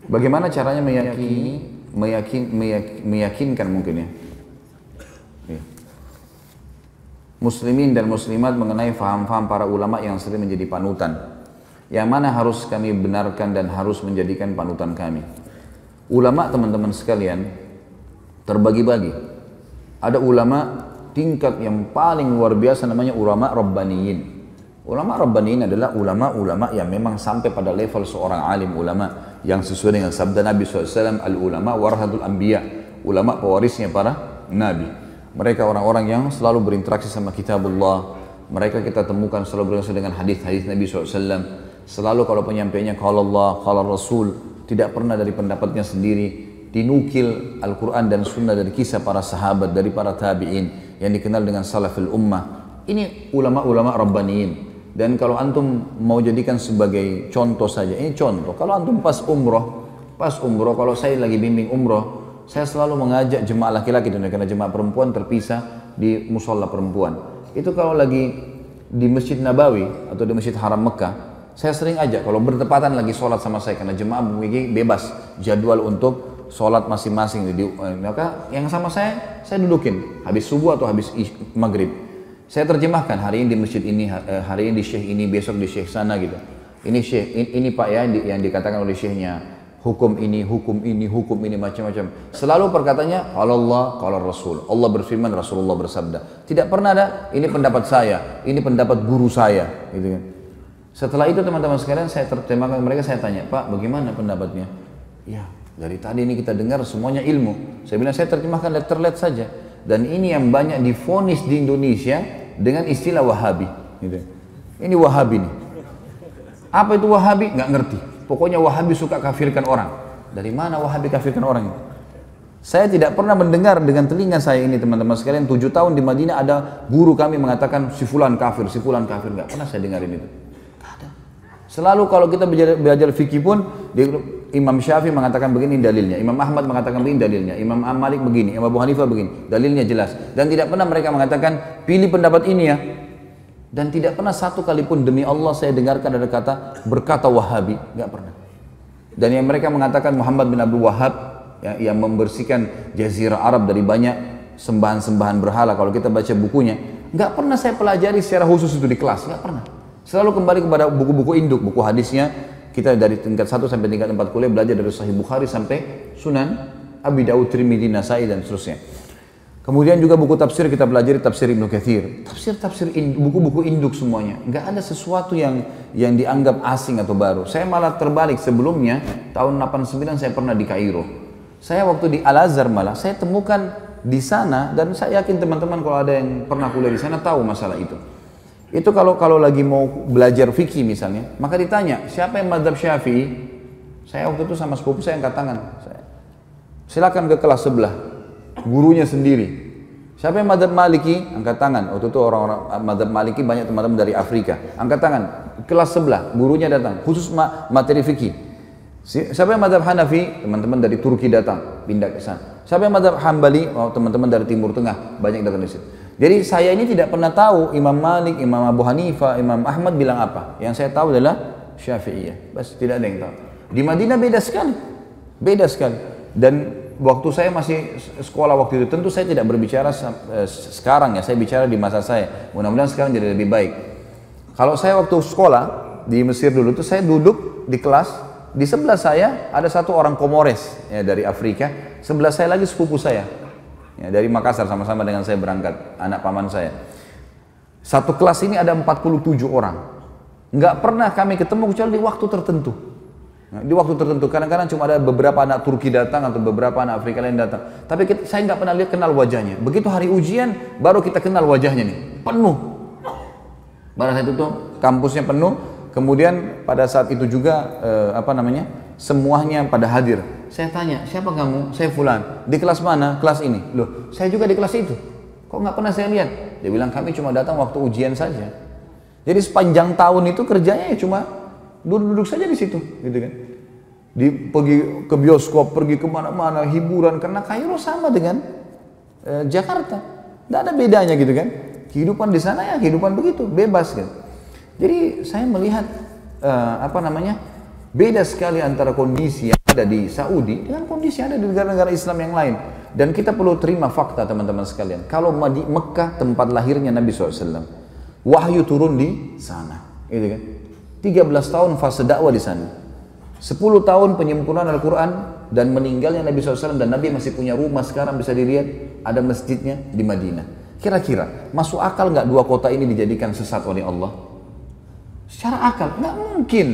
Bagaimana caranya meyakinkan mungkin ya muslimin dan muslimat mengenai faham-faham para ulama yang sering menjadi panutan, yang mana harus kami benarkan dan harus menjadikan panutan kami. Ulama, teman-teman sekalian, terbagi-bagi. Ada ulama tingkat yang paling luar biasa, namanya ulama rabbaniyin. Ulama rabbaniyin adalah ulama-ulama yang memang sampai pada level seorang alim ulama, yang sesuai dengan sabda Nabi SAW, al-ulama warahatul anbiya, ulama pewarisnya para nabi. Mereka orang-orang yang selalu berinteraksi sama kitabullah. Mereka kita temukan selalu berinteraksi dengan hadis-hadis Nabi SAW. Selalu kalau penyampaiannya qala Allah, qala Rasul, tidak pernah dari pendapatnya sendiri, dinukil Al-Quran dan Sunnah dari kisah para sahabat, dari para tabi'in yang dikenal dengan salafil ummah. Ini ulama-ulama rabbaniyin. Dan kalau antum mau jadikan sebagai contoh saja, ini contoh. Kalau antum pas umroh, kalau saya lagi bimbing umroh, saya selalu mengajak jemaah laki-laki, karena jemaah perempuan terpisah di musola perempuan. Itu kalau lagi di Masjid Nabawi atau di Masjid Haram Mekah, saya sering ajak kalau bertepatan lagi sholat sama saya, karena jemaah memiliki bebas jadwal untuk sholat masing-masing. Maka yang sama saya dudukin habis subuh atau habis maghrib. Saya terjemahkan hari ini di masjid ini, hari ini di syekh ini, besok di syekh sana gitu. Ini syekh, ini pak ya yang dikatakan oleh syekhnya, hukum ini, macam-macam. Selalu perkataannya Allah, qala Rasul. Allah berfirman, Rasulullah bersabda. Tidak pernah ada, ini pendapat saya, ini pendapat guru saya, gitu kan. Setelah itu teman-teman sekalian, saya terjemahkan mereka, saya tanya, Pak, bagaimana pendapatnya? Ya, dari tadi ini kita dengar semuanya ilmu. Saya bilang, saya terjemahkan letter-let saja. Dan ini yang banyak divonis di Indonesia dengan istilah Wahabi. Gitu. Ini Wahabi nih. Apa itu Wahabi? Nggak ngerti. Pokoknya Wahabi suka kafirkan orang. Dari mana Wahabi kafirkan orang? Saya tidak pernah mendengar dengan telinga saya ini, teman-teman sekalian. 7 tahun di Madinah ada guru kami mengatakan si fulan kafir, si fulan kafir. Nggak pernah saya dengarin itu. Nggak ada. Selalu kalau kita belajar fikih pun, Imam Syafi'i mengatakan begini dalilnya, Imam Ahmad mengatakan begini dalilnya, Imam Malik begini, Imam Abu Hanifah begini, dalilnya jelas. Dan tidak pernah mereka mengatakan pilih pendapat ini ya. Dan tidak pernah satu kali pun demi Allah saya dengarkan ada kata berkata Wahabi, nggak pernah. Dan yang mereka mengatakan Muhammad bin Abdul Wahhab yang membersihkan Jazirah Arab dari banyak sembahan-sembahan berhala, kalau kita baca bukunya, nggak pernah saya pelajari secara khusus itu di kelas, nggak pernah. Selalu kembali kepada buku-buku induk, buku hadisnya. Kita dari tingkat 1 sampai tingkat 4 kuliah belajar dari Sahih Bukhari sampai Sunan Abi Daud, Tirmidzi, Nasai dan seterusnya. Kemudian juga buku tafsir kita pelajari tafsir Ibnu Katsir, tafsir buku-buku induk semuanya. Nggak ada sesuatu yang dianggap asing atau baru. Saya malah terbalik, sebelumnya tahun 89 saya pernah di Kairo. Saya waktu di Al-Azhar malah saya temukan di sana, dan saya yakin teman-teman kalau ada yang pernah kuliah di sana tahu masalah itu. Itu kalau lagi mau belajar fikih misalnya, maka ditanya, siapa yang mazhab Syafi'i? Saya waktu itu sama sepupu saya angkat tangan. Silakan ke kelas sebelah, gurunya sendiri. Siapa yang mazhab Maliki? Angkat tangan. Waktu itu orang-orang mazhab Maliki banyak teman-teman dari Afrika. Angkat tangan. Kelas sebelah, gurunya datang, khusus materi fikih. Siapa yang mazhab Hanafi? Teman-teman dari Turki datang, pindah ke sana. Siapa yang mazhab Hambali? Oh, teman-teman dari Timur Tengah, banyak datang di situ. Jadi saya ini tidak pernah tahu Imam Malik, Imam Abu Hanifah, Imam Ahmad bilang apa. Yang saya tahu adalah Syafi'iyah. Bas, tidak ada yang tahu. Di Madinah beda sekali. Beda sekali. Dan waktu saya masih sekolah waktu itu, tentu saya tidak berbicara sekarang ya. Saya bicara di masa saya. Mudah-mudahan sekarang jadi lebih baik. Kalau saya waktu sekolah di Mesir dulu itu, saya duduk di kelas. Di sebelah saya ada satu orang Komores ya, dari Afrika. Sebelah saya lagi sepupu saya. Ya, dari Makassar, sama-sama dengan saya berangkat, anak paman saya. Satu kelas ini ada 47 orang. Nggak pernah kami ketemu kecuali di waktu tertentu. Nah, di waktu tertentu, kadang-kadang cuma ada beberapa anak Turki datang atau beberapa anak Afrika lain datang. Tapi saya nggak pernah kenal wajahnya. Begitu hari ujian, baru kita kenal wajahnya nih. Penuh. Pada saat itu kampusnya penuh. Kemudian pada saat itu juga semuanya pada hadir. Saya tanya, siapa kamu? Saya fulan. Di kelas mana? Kelas ini. Loh, saya juga di kelas itu. Kok nggak pernah saya lihat? Dia bilang, kami cuma datang waktu ujian saja. Jadi sepanjang tahun itu kerjanya ya cuma duduk-duduk saja di situ, gitu kan. Pergi ke bioskop, pergi kemana-mana, hiburan. Karena Kairo sama dengan Jakarta. Nggak ada bedanya gitu kan. Kehidupan di sana ya kehidupan begitu, bebas gitu. Jadi saya melihat beda sekali antara kondisi yang ada di Saudi dengan kondisi yang ada di negara-negara Islam yang lain. Dan kita perlu terima fakta teman-teman sekalian. Kalau di Mekah tempat lahirnya Nabi SAW, wahyu turun di sana, gitu kan? 13 tahun fase dakwah di sana, 10 tahun penyempurnaan Al-Quran dan meninggalnya Nabi SAW, dan Nabi masih punya rumah sekarang bisa dilihat, ada masjidnya di Madinah. Kira-kira masuk akal nggak dua kota ini dijadikan sesat oleh Allah? Secara akal nggak mungkin.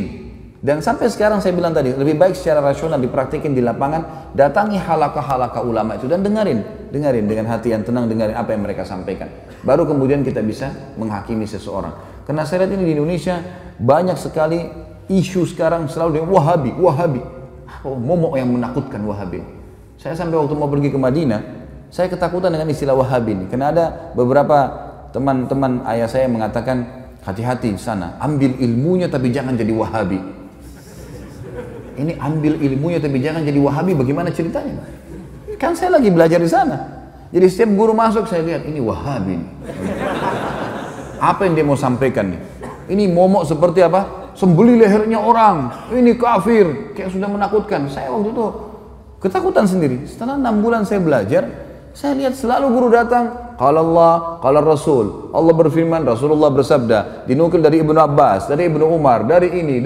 Dan sampai sekarang saya bilang tadi, lebih baik secara rasional dipraktikin di lapangan, datangi halaqah-halaqah ulama itu dan dengerin dengan hati yang tenang, dengerin apa yang mereka sampaikan. Baru kemudian kita bisa menghakimi seseorang. Karena saya lihat ini di Indonesia banyak sekali isu sekarang selalu dengan Wahabi. Oh, momok yang menakutkan Wahabi. Saya sampai waktu mau pergi ke Madinah, saya ketakutan dengan istilah Wahabi ini. Karena ada beberapa teman-teman ayah saya mengatakan, hati-hati di sana, ambil ilmunya tapi jangan jadi Wahabi. Ini ambil ilmunya tapi jangan jadi Wahabi, bagaimana ceritanya? Kan saya lagi belajar di sana. Jadi setiap guru masuk saya lihat, ini Wahabi. Apa yang dia mau sampaikan nih? Ini momok seperti apa? Sembeli lehernya orang. Ini kafir. Kayak sudah menakutkan. Saya waktu itu ketakutan sendiri. Setelah 6 bulan saya belajar, saya lihat selalu guru datang. Qala Allah, qala Rasul. Allah berfirman, Rasulullah bersabda. Dinukil dari Ibnu Abbas, dari Ibnu Umar, dari ini.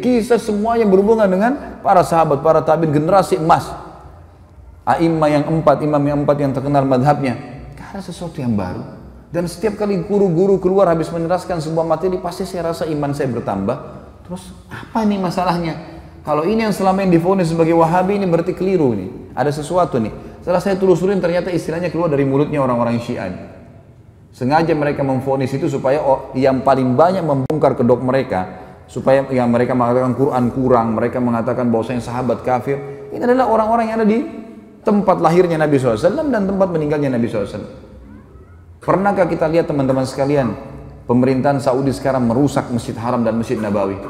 Kisah semua yang berhubungan dengan para sahabat, para tabi'in, generasi emas. Imam yang empat yang terkenal madhabnya. Gak ada sesuatu yang baru. Dan setiap kali guru-guru keluar habis meneraskan sebuah materi, pasti saya rasa iman saya bertambah. Terus apa nih masalahnya? Kalau ini yang selama ini divonis sebagai Wahabi, ini berarti keliru nih. Ada sesuatu nih. Setelah saya telusurin, ternyata istilahnya keluar dari mulutnya orang-orang Syiah. Sengaja mereka memvonis itu supaya yang paling banyak membongkar kedok mereka, supaya yang mereka mengatakan Quran kurang, mereka mengatakan bahwasanya sahabat kafir. Ini adalah orang-orang yang ada di tempat lahirnya Nabi SAW dan tempat meninggalnya Nabi SAW. Pernahkah kita lihat teman-teman sekalian, pemerintahan Saudi sekarang merusak Masjid Haram dan Masjid Nabawi?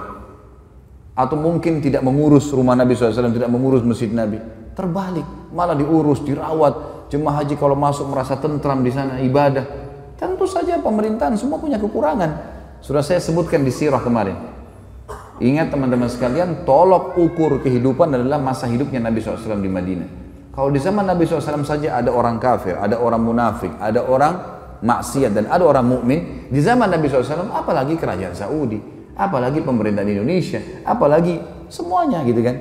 Atau mungkin tidak mengurus rumah Nabi SAW, tidak mengurus Masjid Nabi? Terbalik, malah diurus, dirawat. Jemaah haji kalau masuk merasa tentram di sana, ibadah. Tentu saja pemerintahan semua punya kekurangan. Sudah saya sebutkan di sirah kemarin. Ingat teman-teman sekalian, tolok ukur kehidupan adalah masa hidupnya Nabi SAW di Madinah. Kalau di zaman Nabi SAW saja ada orang kafir, ada orang munafik, ada orang maksiat, dan ada orang mukmin. Di zaman Nabi SAW, apalagi kerajaan Saudi, apalagi pemerintahan Indonesia, apalagi semuanya gitu kan.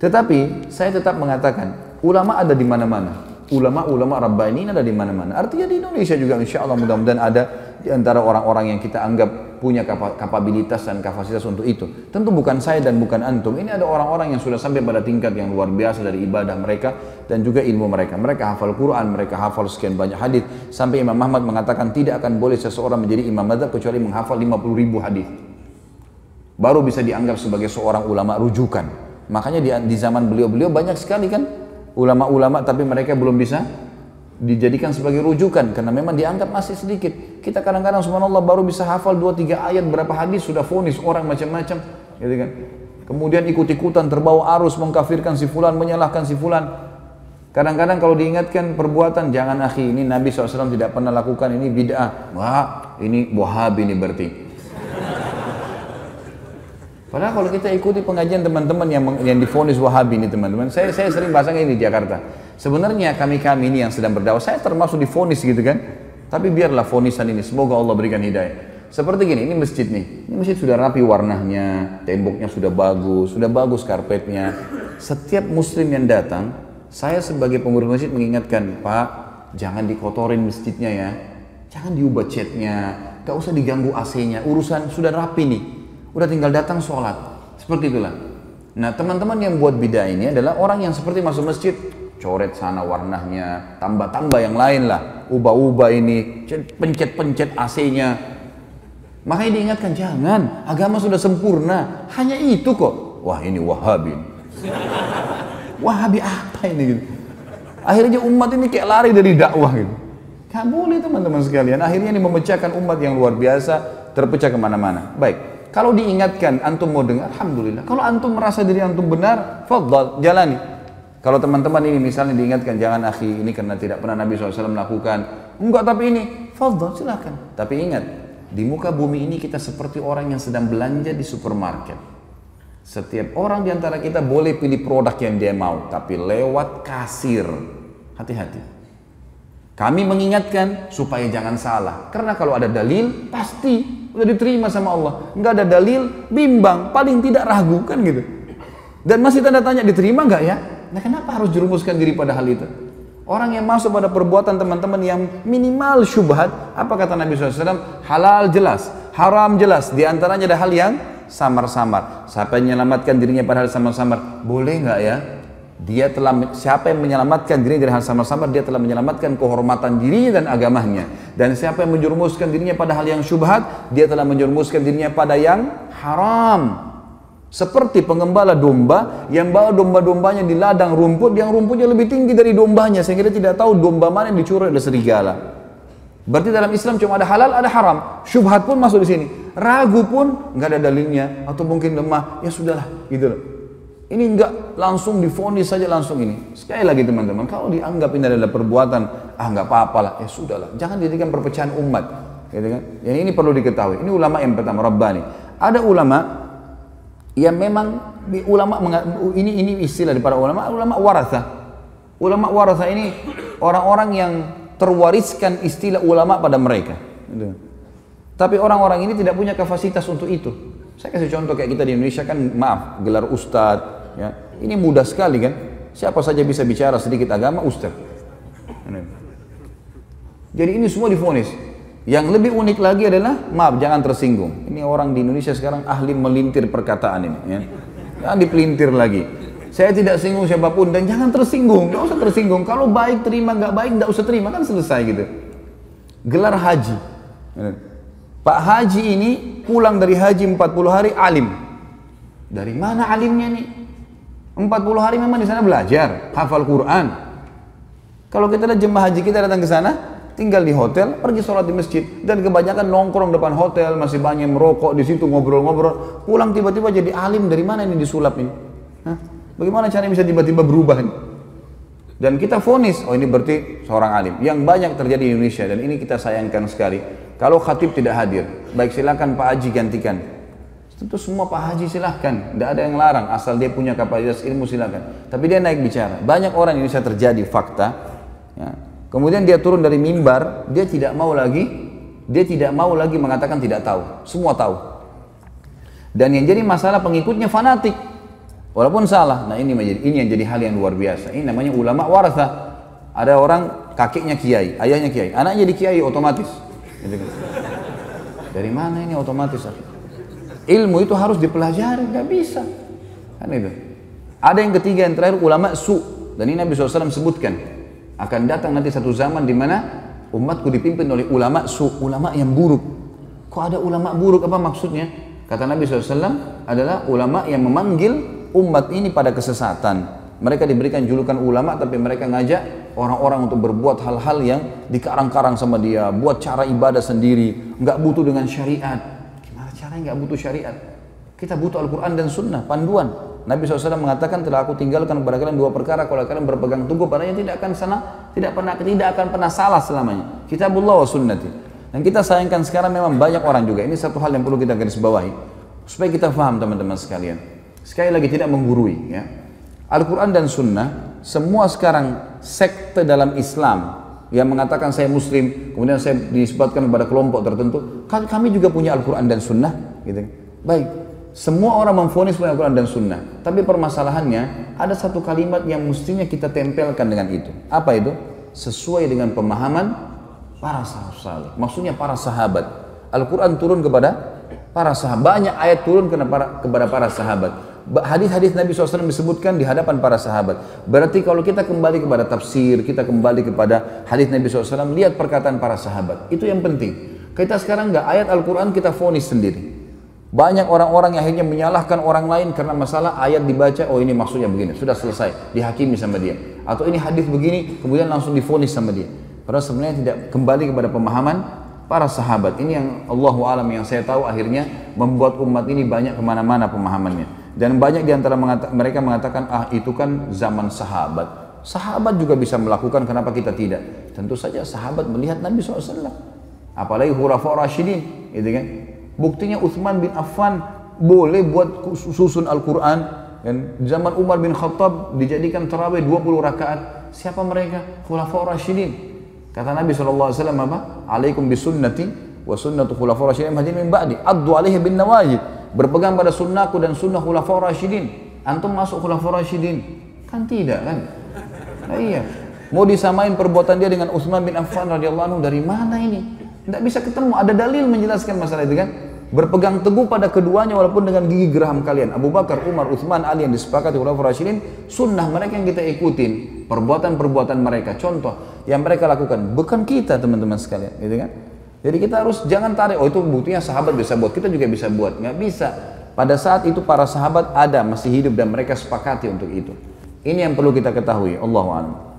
Tetapi saya tetap mengatakan ulama ada di mana-mana. Ulama-ulama Rabbani ada di mana-mana. Artinya di Indonesia juga insya Allah mudah-mudahan ada di antara orang-orang yang kita anggap punya kapabilitas dan kapasitas untuk itu. Tentu bukan saya dan bukan antum. Ini ada orang-orang yang sudah sampai pada tingkat yang luar biasa dari ibadah mereka dan juga ilmu mereka. Mereka hafal Quran, mereka hafal sekian banyak hadis. Sampai Imam Ahmad mengatakan tidak akan boleh seseorang menjadi imam madzhab kecuali menghafal 50.000 hadis. Baru bisa dianggap sebagai seorang ulama rujukan. Makanya di zaman beliau banyak sekali kan ulama-ulama, tapi mereka belum bisa dijadikan sebagai rujukan karena memang dianggap masih sedikit. Kita kadang-kadang subhanallah baru bisa hafal 2-3 ayat berapa hadis sudah vonis orang macam-macam, gitu kan. Kemudian ikut-ikutan terbawa arus mengkafirkan si fulan, menyalahkan si fulan. Kadang-kadang kalau diingatkan perbuatan, jangan akhi, ini Nabi SAW tidak pernah lakukan, ini bid'ah. Wah, ini Wahabi ini berarti. Padahal kalau kita ikuti pengajian teman-teman yang divonis Wahabi ini teman-teman, saya sering bahasanya ini di Jakarta. Sebenarnya kami ini yang sedang berdakwah, saya termasuk divonis gitu kan. Tapi biarlah vonisan ini, semoga Allah berikan hidayah. Seperti gini, ini masjid nih. Ini masjid sudah rapi warnanya, temboknya sudah bagus karpetnya. Setiap muslim yang datang, saya sebagai pengurus masjid mengingatkan, Pak, jangan dikotorin masjidnya ya. Jangan diubah catnya, gak usah diganggu AC-nya, urusan sudah rapi nih. Udah tinggal datang sholat, seperti itulah. Nah teman-teman yang buat bidah ini adalah orang yang seperti masuk masjid, coret sana warnanya, tambah-tambah yang lain lah, ubah-ubah ini, pencet-pencet AC-nya. Makanya diingatkan, jangan, agama sudah sempurna, hanya itu kok. Wah ini Wahabi. Wahabi apa ini gitu. Akhirnya umat ini kayak lari dari dakwah gitu. Gak boleh teman-teman sekalian, akhirnya ini memecahkan umat yang luar biasa, terpecah kemana-mana. Baik. Kalau diingatkan, antum mau dengar, alhamdulillah. Kalau antum merasa diri antum benar, fadhal, jalani. Kalau teman-teman ini misalnya diingatkan, jangan akhi, ini karena tidak pernah Nabi SAW melakukan. Enggak, tapi ini, Fadhal, silakan. Tapi ingat, di muka bumi ini kita seperti orang yang sedang belanja di supermarket. Setiap orang di antara kita boleh pilih produk yang dia mau, tapi lewat kasir. Hati-hati. Kami mengingatkan supaya jangan salah. Karena kalau ada dalil, pasti udah diterima sama Allah. Nggak ada dalil, bimbang, paling tidak ragu, kan gitu. Dan masih tanda tanya, diterima nggak ya? Nah, kenapa harus jerumuskan diri pada hal itu? Orang yang masuk pada perbuatan teman-teman yang minimal syubhat, apa kata Nabi SAW? Halal jelas, haram jelas. Di antaranya ada hal yang samar-samar. Siapa yang menyelamatkan dirinya pada hal samar-samar? Boleh nggak ya? Siapa yang menyelamatkan dirinya dari hal samar-samar, dia telah menyelamatkan kehormatan dirinya dan agamanya. Dan siapa yang menjerumuskan dirinya pada hal yang syubhat, dia telah menjerumuskan dirinya pada yang haram. Seperti pengembala domba yang bawa domba-dombanya di ladang rumput, yang rumputnya lebih tinggi dari dombanya, sehingga dia tidak tahu domba mana yang dicuri oleh serigala. Berarti dalam Islam cuma ada halal, ada haram. Syubhat pun masuk di sini. Ragu pun nggak ada dalilnya, atau mungkin lemah, ya sudahlah, gitu loh. Ini enggak langsung divonis saja langsung ini. Sekali lagi teman-teman, kalau dianggap ini adalah perbuatan, nggak apa-apa lah, ya sudahlah. Jangan jadikan perpecahan umat, gitu kan? Yang ini perlu diketahui. Ini ulama yang pertama, Rabbani. Ada ulama yang memang ini istilah di para ulama waratha. Ulama waratha ini orang-orang yang terwariskan istilah ulama pada mereka. Tapi orang-orang ini tidak punya kapasitas untuk itu. Saya kasih contoh kayak kita di Indonesia kan, maaf, gelar ustadz, ya. Ini mudah sekali kan. Siapa saja bisa bicara sedikit agama, ustadz. Jadi ini semua divonis. Yang lebih unik lagi adalah, maaf jangan tersinggung. Ini orang di Indonesia sekarang ahli melintir perkataan ini. Ya. Jangan dipelintir lagi. Saya tidak singgung siapapun dan jangan tersinggung. Nggak usah tersinggung. Kalau baik terima, nggak baik nggak usah terima, kan selesai gitu. Gelar haji. Pak Haji ini pulang dari haji 40 hari alim. Dari mana alimnya nih? 40 hari memang di sana belajar, hafal Quran. Kalau kita lihat jemaah haji kita datang ke sana, tinggal di hotel, pergi sholat di masjid, dan kebanyakan nongkrong depan hotel, masih banyak merokok di situ, ngobrol-ngobrol. Pulang tiba-tiba jadi alim, dari mana ini disulap ini? Hah? Bagaimana caranya bisa tiba-tiba berubah ini? Dan kita vonis, oh ini berarti seorang alim. Yang banyak terjadi di Indonesia, dan ini kita sayangkan sekali. Kalau khatib tidak hadir, baik silakan Pak Haji gantikan. Tentu semua Pak Haji silahkan, tidak ada yang larang, asal dia punya kapasitas ilmu silahkan. Tapi dia naik bicara. Banyak orang ini bisa terjadi fakta. Ya. Kemudian dia turun dari mimbar, dia tidak mau lagi mengatakan tidak tahu, semua tahu. Dan yang jadi masalah pengikutnya fanatik, walaupun salah. Nah ini yang jadi hal yang luar biasa. Ini namanya ulama waratha. Ada orang kakeknya kiai, ayahnya kiai, anaknya jadi kiai otomatis. Dari mana ini otomatis? Ilmu itu harus dipelajari, nggak bisa. Kan itu. Ada yang ketiga, yang terakhir ulama su. Dan ini Nabi SAW sebutkan. Akan datang nanti satu zaman di mana umatku dipimpin oleh ulama su, ulama yang buruk. Kok ada ulama buruk? Apa maksudnya? Kata Nabi SAW adalah ulama yang memanggil umat ini pada kesesatan. Mereka diberikan julukan ulama, tapi mereka ngajak orang-orang untuk berbuat hal-hal yang dikarang-karang sama dia, buat cara ibadah sendiri, nggak butuh dengan syariat. Gimana caranya nggak butuh syariat? Kita butuh Al-Quran dan Sunnah, panduan. Nabi SAW mengatakan, telah aku tinggalkan kepada kalian dua perkara, kalau kalian berpegang teguh padanya tidak akan pernah salah selamanya. Kitabullah wa sunnati. Dan kita sayangkan sekarang memang banyak orang juga. Ini satu hal yang perlu kita garis bawahi supaya kita paham teman-teman sekalian. Sekali lagi tidak menggurui, ya. Al-Quran dan Sunnah, semua sekarang sekte dalam Islam yang mengatakan saya Muslim, kemudian saya disebutkan kepada kelompok tertentu, kami juga punya Al-Quran dan Sunnah, gitu. Baik, semua orang memvonis punya Al-Quran dan Sunnah, tapi permasalahannya ada satu kalimat yang mestinya kita tempelkan dengan itu. Apa itu? Sesuai dengan pemahaman para sahabat. Maksudnya para sahabat. Al-Quran turun kepada para sahabat, banyak ayat turun kepada para sahabat. Hadis-hadis Nabi SAW disebutkan di hadapan para sahabat. Berarti kalau kita kembali kepada tafsir, kita kembali kepada hadis Nabi SAW, lihat perkataan para sahabat. Itu yang penting. Kita sekarang nggak ayat Al-Quran kita vonis sendiri. Banyak orang-orang yang akhirnya menyalahkan orang lain karena masalah ayat dibaca, oh ini maksudnya begini, sudah selesai, dihakimi sama dia. Atau ini hadis begini, kemudian langsung divonis sama dia. Padahal sebenarnya tidak kembali kepada pemahaman para sahabat. Ini yang Allahu alam, yang saya tahu akhirnya membuat umat ini banyak kemana-mana pemahamannya. Dan banyak diantara mereka mengatakan, itu kan zaman sahabat. Sahabat juga bisa melakukan, kenapa kita tidak? Tentu saja sahabat melihat Nabi SAW. Apalagi Khulafaur Rasyidin, gitu kan. Buktinya Utsman bin Affan boleh buat susun Al-Quran, dan zaman Umar bin Khattab dijadikan tarawih 20 rakaat. Siapa mereka? Khulafaur Rasyidin. Kata Nabi SAW apa? Alaikum bisunnati wa sunnatu khulafaur rasyidin mahdiyyin min ba'di addu 'alaiha bin nawajid. Berpegang pada sunnahku dan sunnah khulafaur rasyidin. Antum masuk khulafaur rasyidin? Kan tidak kan? Nah, iya. Mau disamain perbuatan dia dengan Utsman bin Affan radhiyallahu anhu, dari mana ini? Tidak bisa ketemu, ada dalil menjelaskan masalah itu kan? Berpegang teguh pada keduanya walaupun dengan gigi geraham kalian. Abu Bakar, Umar, Utsman, Ali yang disepakati khulafaur rasyidin, sunnah mereka yang kita ikutin, perbuatan-perbuatan mereka, contoh yang mereka lakukan, bukan kita teman-teman sekalian, gitu kan? Jadi kita harus jangan tarik, oh itu buktinya sahabat bisa buat, kita juga bisa buat. Nggak bisa. Pada saat itu para sahabat ada, masih hidup dan mereka sepakati untuk itu. Ini yang perlu kita ketahui. Allahu a'lam.